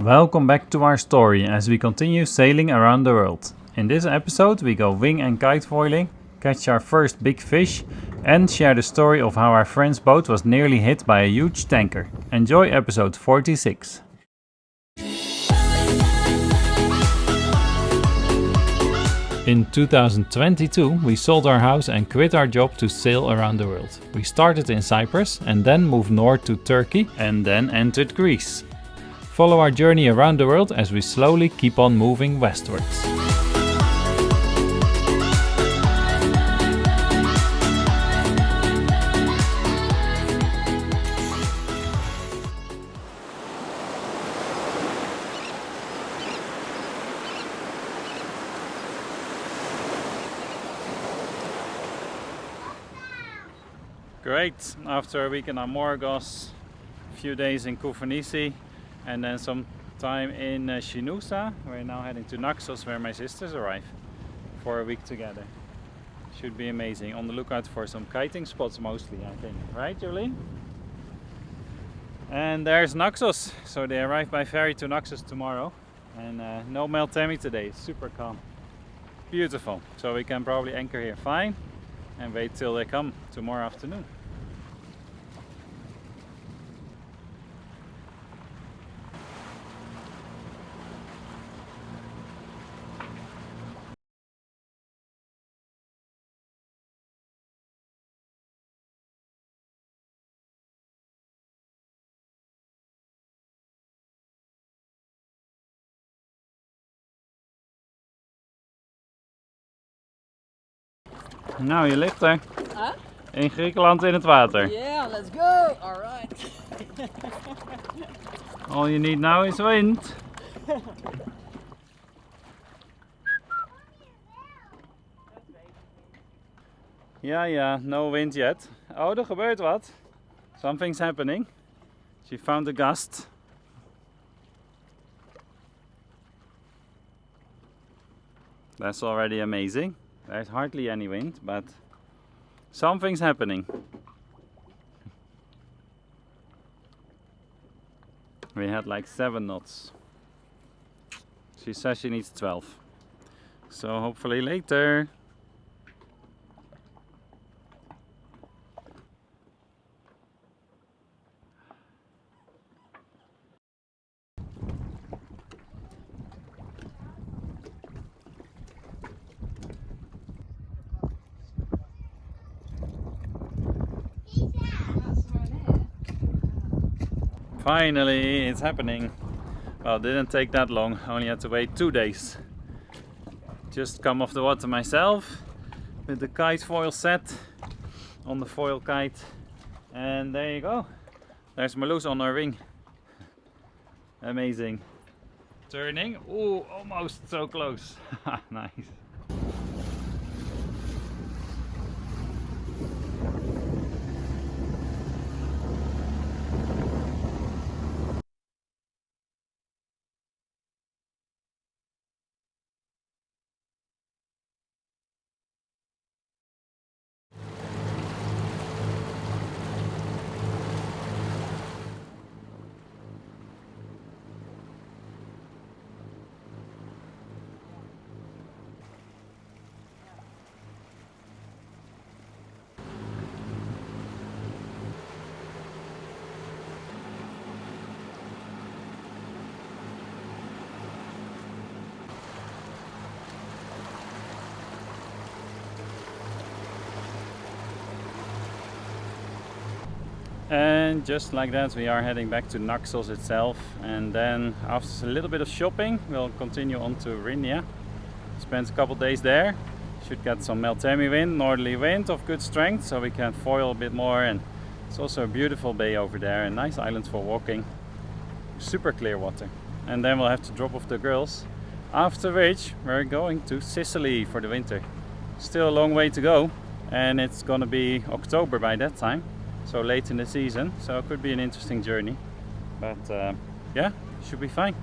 Welcome back to our story as we continue sailing around the world. In this episode we go wing and kite foiling, catch our first big fish and share the story of how our friend's boat was nearly hit by a huge tanker. Enjoy episode 46. In 2022 we sold our house and quit our job to sail around the world. We started in Cyprus and then moved north to Turkey and then entered Greece. Follow our journey around the world as we slowly keep on moving westwards. Great, after a week in Amorgos, a few days in Koufanisi, and then some time in Shinusa. We're now heading to Naxos where my sisters arrive for a week together. Should be amazing. On the lookout for some kiting spots mostly, I think. Right, Jolene? And there's Naxos. So they arrive by ferry to Naxos tomorrow. And no Meltemi today, it's super calm. Beautiful. So we can probably anchor here fine and wait till they come tomorrow afternoon. Nou, je ligt er. Huh? In Griekenland in het water. Yeah, let's go! Alright. All you need now is wind. Ja, no wind yet. Oh, er gebeurt wat. Something's happening. She found a gust. That's already amazing. There's hardly any wind, but something's happening. We had like 7 knots. She says she needs 12. So hopefully later. Finally, it's happening. Well, it didn't take that long. Only had to wait 2 days. Just come off the water myself with the kite foil set on the foil kite. And there you go. There's Marloes on her wing. Amazing. Turning. Ooh, almost so close. Nice. And just like that we are heading back to Naxos itself, and then after a little bit of shopping we'll continue on to Rhinea. Spend a couple days there, should get some Meltemi wind, northerly wind of good strength, so we can foil a bit more. And it's also a beautiful bay over there and nice islands for walking, super clear water. And then we'll have to drop off the girls, after which we're going to Sicily for the winter. Still a long way to go, and it's gonna be October by that time. So late in the season, so it could be an interesting journey, but yeah, should be fine.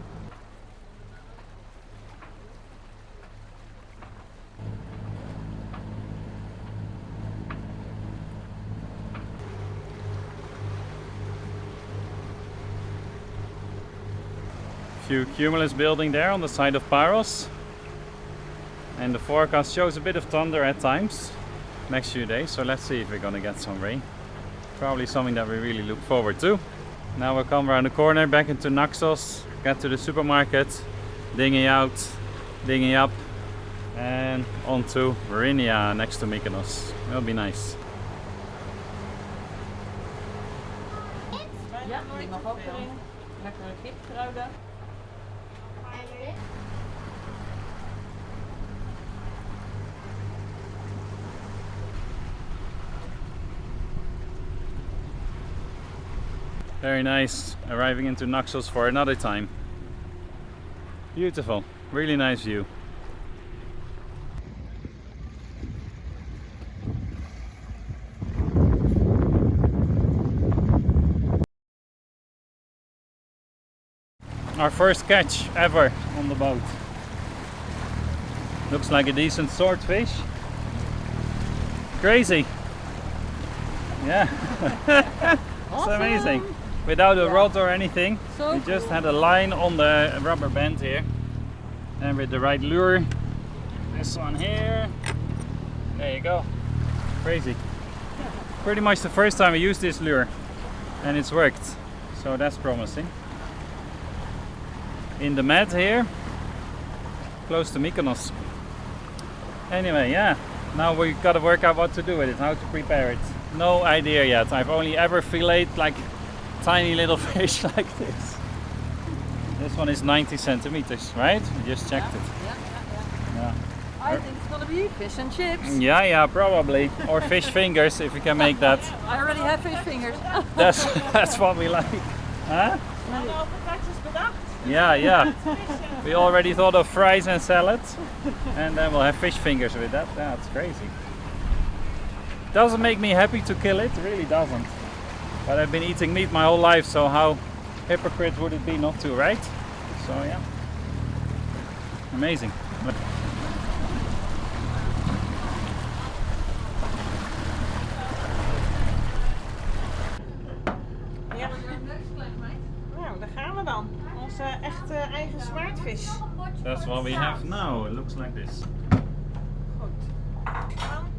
few cumulus building there on the side of Poros. And the forecast shows a bit of thunder at times next few days, so let's see if we're gonna get some rain. Probably something that we really look forward to. Now we'll come around the corner back into Naxos, get to the supermarket, dinghy out, dinghy up, and onto Rhinea next to Mykonos. It'll be nice. Ja, die mag ook erin. Lekkere kipkruiden. Very nice, arriving into Naxos for another time. Beautiful, really nice view. Our first catch ever on the boat. Looks like a decent swordfish. Crazy. Yeah. It's amazing. Without a rod or anything. So we just had a line on the rubber band here. And with the right lure. This one here. There you go. Crazy. Pretty much the first time we used this lure. And it's worked. So that's promising. In the mat here, close to Mykonos. Anyway, yeah, now we gotta work out what to do with it, how to prepare it. No idea yet. I've only ever filleted like tiny little fish like this. This one is 90 centimeters, right? We just checked it. Yeah. I think it's gonna be fish and chips. Yeah, probably. Or fish fingers if we can make that. I already have fish fingers. That's what we like. Huh? Yeah. We already thought of fries and salads, and then we'll have fish fingers with that. That's crazy. Doesn't make me happy to kill it, really doesn't. But I've been eating meat my whole life, so how hypocrite would it be not to, right? So yeah, amazing. Nou, daar gaan we dan. Onze echte eigen zwaardvis. That's what we have now. It looks like this. Goed. Dan.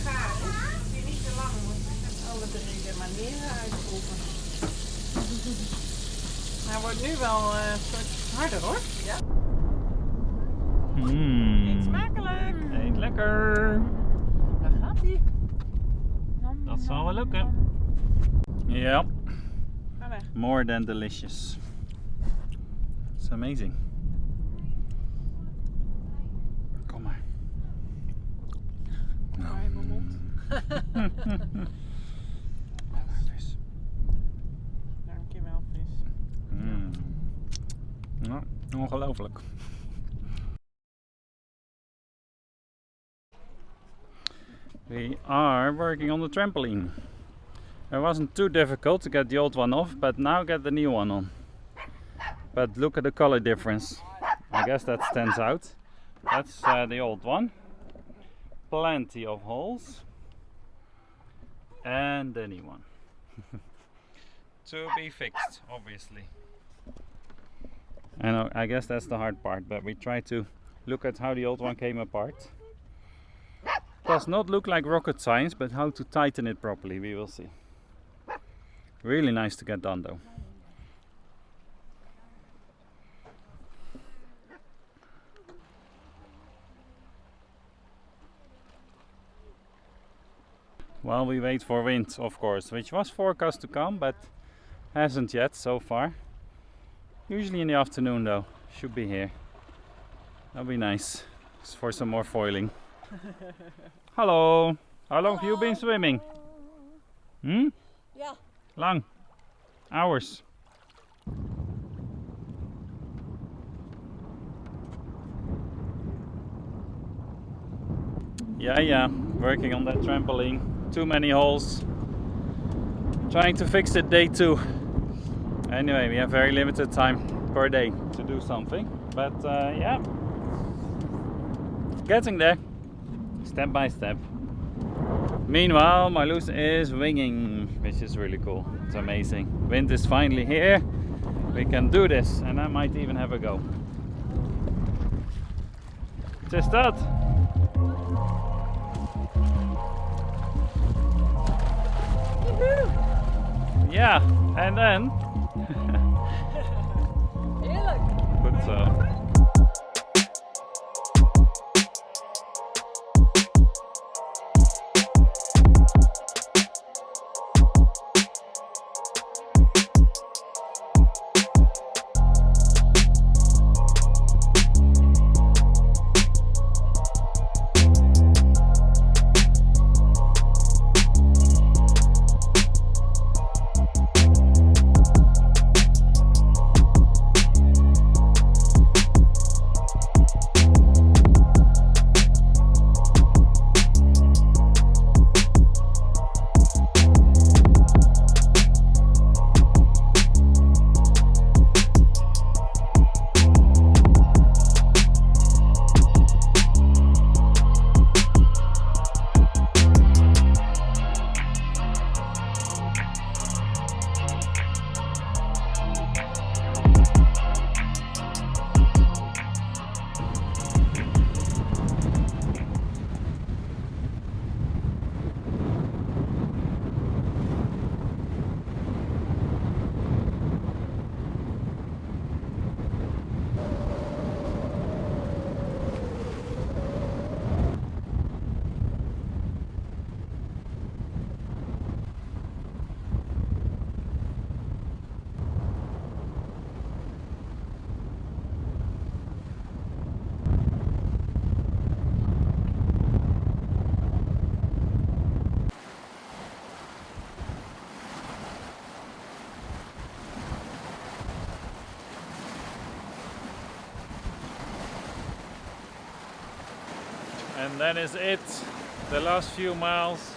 Gaar is. Die niet te lang, want ik heb alle drie de manieren uitproeven. Hij wordt nu wel een soort harder hoor. Ja. Eet smakelijk. Eet lekker. Daar gaat hij. That's how we look. Yep. Ga weg. More than delicious. It's amazing. Kom maar. Ga in mijn mond. Vis. Dankjewel vis. Ja, ongelooflijk. We are working on the trampoline. It wasn't too difficult to get the old one off, but now get the new one on. But look at the color difference. I guess that stands out. That's the old one. Plenty of holes. And the new one. To be fixed, obviously. And I guess that's the hard part, but we try to look at how the old one came apart. Does not look like rocket science, but how to tighten it properly, we will see. Really nice to get done though. While we wait for wind, of course, which was forecast to come, but hasn't yet so far. Usually in the afternoon though, should be here. That'll be nice. It's for some more foiling. Hello! How long have you been swimming? Hmm? Ja. Lang. Hours. Yeah. Working on that trampoline. Too many holes. Trying to fix it day 2. Anyway, we have very limited time per day to do something. But yeah. Getting there. Step by step. Meanwhile, Marloes is winging. which is really cool. It's amazing. Wind is finally here. We can do this, and I might even have a go. Just that. Yeah, and then. Heerlijk. Goed zo. And then is it, the last few miles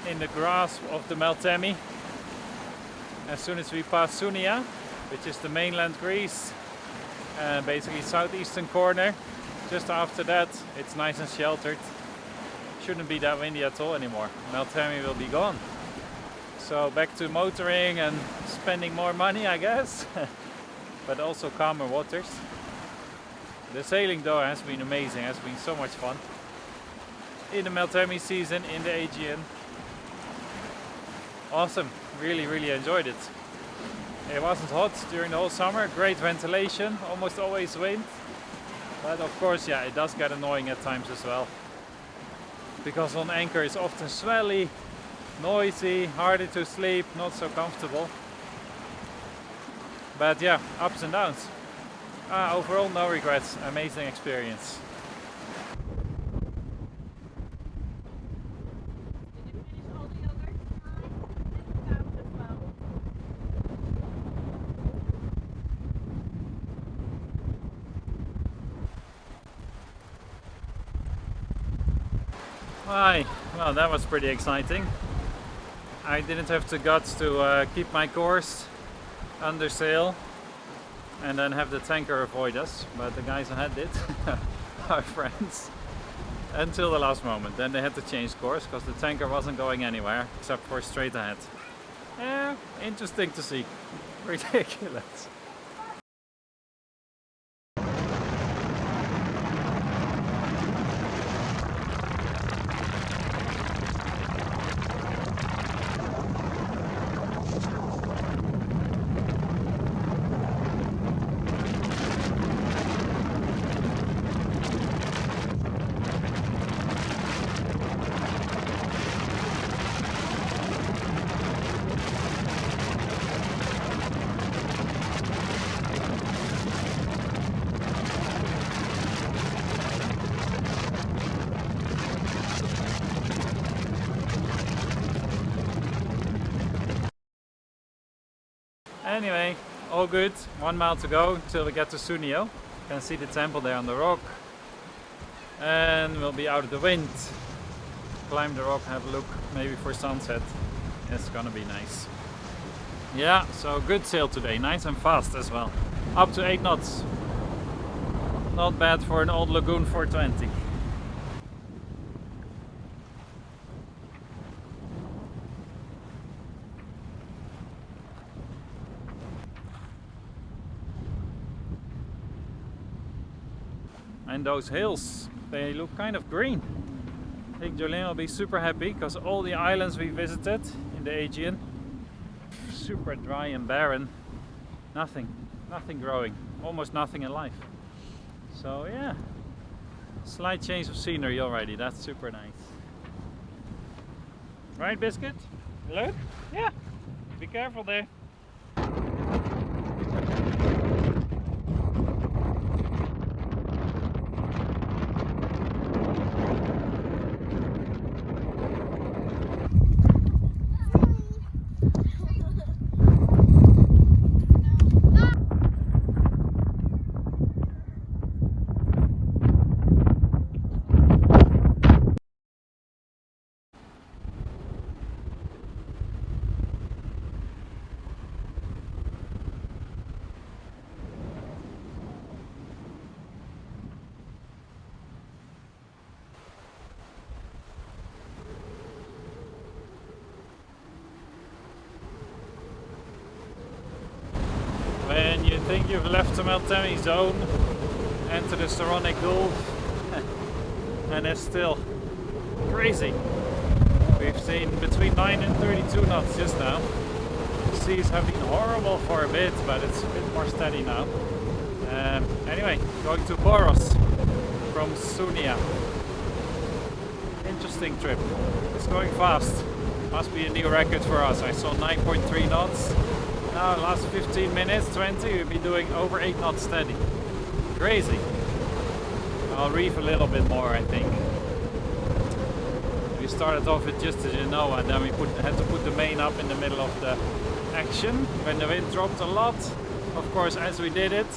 in the grasp of the Meltemi. As soon as we pass Rhinea, which is the mainland Greece, basically southeastern corner, just after that it's nice and sheltered. Shouldn't be that windy at all anymore. Meltemi will be gone. So back to motoring and spending more money, I guess, but also calmer waters. The sailing though has been amazing, has been so much fun. In the Meltemi season, in the Aegean. Awesome, really enjoyed it. It wasn't hot during the whole summer, great ventilation, almost always wind. But of course, yeah, it does get annoying at times as well. Because on anchor it's often swelly, noisy, harder to sleep, not so comfortable. But yeah, ups and downs. Overall, no regrets. Amazing experience. Did you finish all the yogurt? And the cows as well. Hi, well that was pretty exciting. I didn't have the guts to keep my course under sail and then have the tanker avoid us, but the guys ahead did, our friends, until the last moment. Then they had to change course because the tanker wasn't going anywhere except for straight ahead. Yeah, interesting to see. Ridiculous. Anyway, all good. 1 mile to go till we get to Rhinea. You can see the temple there on the rock. And we'll be out of the wind. Climb the rock, have a look, maybe for sunset. It's gonna be nice. Yeah, so good sail today. Nice and fast as well. Up to 8 knots. Not bad for an old Lagoon 420. And those hills, they look kind of green. I think Jolene will be super happy because all the islands we visited in the Aegean, super dry and barren. Nothing growing, almost nothing in life. So yeah, slight change of scenery already, that's super nice. Right, Biscuit? Hello? Yeah, be careful there. When you think you've left the Meltemi zone, enter the Saronic Gulf, and it's still crazy. We've seen between 9 and 32 knots just now. The seas have been horrible for a bit, but it's a bit more steady now. Anyway, going to Poros from Sunia. Interesting trip. It's going fast. Must be a new record for us. I saw 9.3 knots. Now last 15 minutes, 20, we'll be doing over 8 knots steady. Crazy. I'll reef a little bit more, I think. We started off with just a Genoa, and then we had to put the main up in the middle of the action when the wind dropped a lot. Of course, as we did it,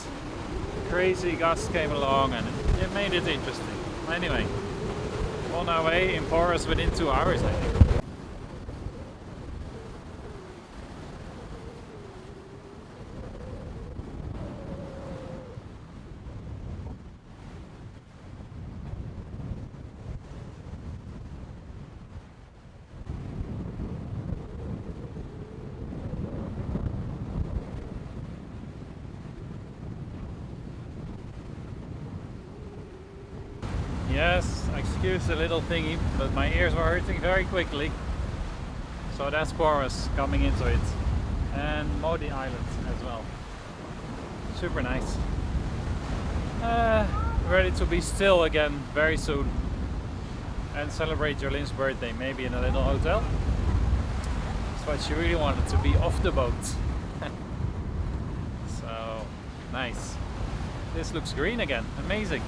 crazy gusts came along and it made it interesting. Anyway, on our way in Poros within 2 hours, I think. Yes, excuse the little thingy, but my ears were hurting very quickly. So that's Poros coming into it. And Modi Island as well. Super nice. Ready to be still again very soon. And celebrate Jolene's birthday, maybe in a little hotel. That's what she really wanted, to be off the boat. So, nice. This looks green again, amazing.